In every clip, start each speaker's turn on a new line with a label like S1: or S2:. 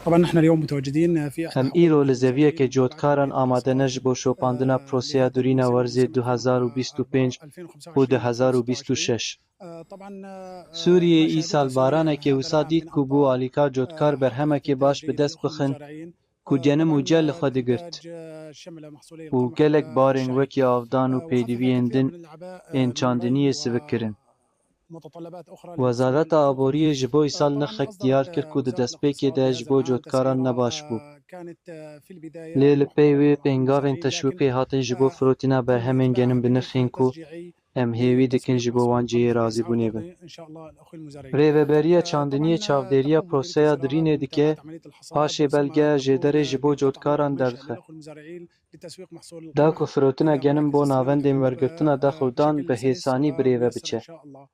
S1: طبعا نحن اليوم متواجدين في
S2: Em
S1: احدى
S2: îro
S1: حقول
S2: li zeviyekê
S1: المزارعين
S2: cotkaran amade ne ji bo şopandina proseya durîna werzê 2025 û 2026.
S1: طبعا
S2: Sûriyê
S1: ما
S2: îsal
S1: شهدته سوريا
S2: baranekê
S1: هذا
S2: wisa
S1: العام
S2: dît
S1: من
S2: ku bû
S1: امطار
S2: alîka cotkar
S1: حققت
S2: berhemekê
S1: نتائج
S2: baş bi
S1: جيده
S2: dest
S1: لاخوان
S2: bixin
S1: المزارعين.
S2: ku genim û
S1: طبعا
S2: cel li xwe digirt
S1: الانتاج شمل محصولي
S2: û
S1: القمح
S2: gelek barên
S1: والشعير
S2: wekî avdan û
S1: وخفف
S2: pêdiviyên
S1: كثير
S2: din
S1: من الأعباء
S2: ên
S1: من الري
S2: çandiniyê sivik kirin.
S1: ومتطلبات أخرى لمحصول
S2: Wezareta
S1: القمح.
S2: Aboriyê ji bo îsal
S1: طبعا
S2: nexek
S1: أصدرت
S2: diyar kir ku di
S1: وزارة
S2: destpêkê
S1: الاقتصاد
S2: de ji
S1: لهذا
S2: bo
S1: العام
S2: cotkaran
S1: تسعيرة
S2: nebaş bû.
S1: كانت في
S2: Lê
S1: البداية
S2: li pey
S1: محترمة
S2: wê
S1: لكل
S2: pêngavên
S1: المزارعين، لكن
S2: teşwîqê hatîn ji bo firotîna berhemên
S1: الإتباع
S2: genim bi
S1: بنظام
S2: nirxên ku
S1: تشجيعي
S2: em hêvî dikin
S1: لتسويق
S2: ji bo
S1: محصول
S2: wan cihê
S1: القمح
S2: razîbûnê
S1: لأسعار
S2: bin.
S1: أرضي إن شاء الله الأخوة المزارعين.
S2: Rêveberiya çandiniyê
S1: طبعا
S2: çavdêriya
S1: تقوم مديرية
S2: proseya
S1: الزراعة
S2: dirînê
S1: بمتابعة
S2: dike
S1: عملية الحصاد
S2: paşê
S1: ثم
S2: belgeya jêderê
S1: تقوم
S2: ji bo
S1: بقطع
S2: cotkaran
S1: مشهد
S2: derdixe.
S1: للأخوة المزارعين لتسويق محصول
S2: Da ku
S1: القمح
S2: firotina
S1: إلى
S2: genim
S1: مراكز
S2: bo
S1: السماد
S2: navendên wergirtina dexwîdan bi
S1: بشكل سلس
S2: hêsanî bi rêve
S1: وميسر إن
S2: biçe.
S1: شاء الله.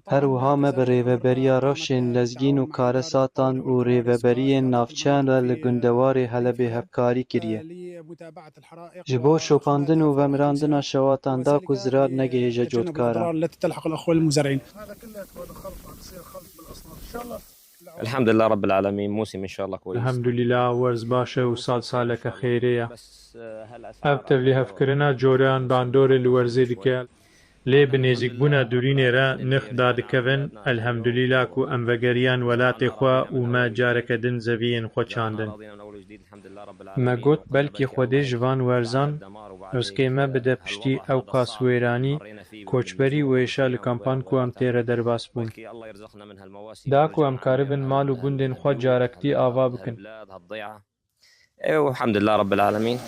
S2: Her
S1: طبعا
S2: wiha me bi
S1: كذلك الأمر
S2: rêveberiya
S1: قامت
S2: rewşên lezgîn û
S1: بالتعاون مع إدارة
S2: karesatan
S1: الطوارئ
S2: û
S1: والكوارث
S2: rêveberiyên
S1: وإدارة
S2: navçeyan
S1: المناطق
S2: re li
S1: في
S2: gundewarê Helebê
S1: الانتهاء
S2: hevkarî kiriye.
S1: لمتابعة الحرائق
S2: Ji bo şopandin û
S1: وإخماد فوائد
S2: vemirandina
S1: السيول
S2: şewatan da
S1: وذلك
S2: ku zirar negihêje
S1: لتجنب
S2: cotkaran.
S1: الأضرار التي تلحق الأخوة المزارعين. هذا كله خلط تصير خلط بالأصناف إن شاء الله.
S3: الحمد لله رب العالمين، موسم إن شاء الله كويس.
S4: الحمد لله ورز باشە و ساڵ سالەکە خێرەیە. ئەف تەولی هەفکردنا جۆران باندۆرە لە وەرزێ دکە لێ بنێزیکبوونا دوورینێرە نرخ دادکەون ئەلحەمدولیلا و ئەمڤەگەریان وەلاتێ خوا ومە جارەکەدن زەڤیên xwe çandin. Me got belkî Xwedê ji van werzan hezkê me bide piştî ew qaswêranî, koçberî û êşa li kampan ku em tê re derbas bûn. Da ku em karibin mal û gundên xwe carektî ava bikin.
S3: والحمد لله رب العالمين.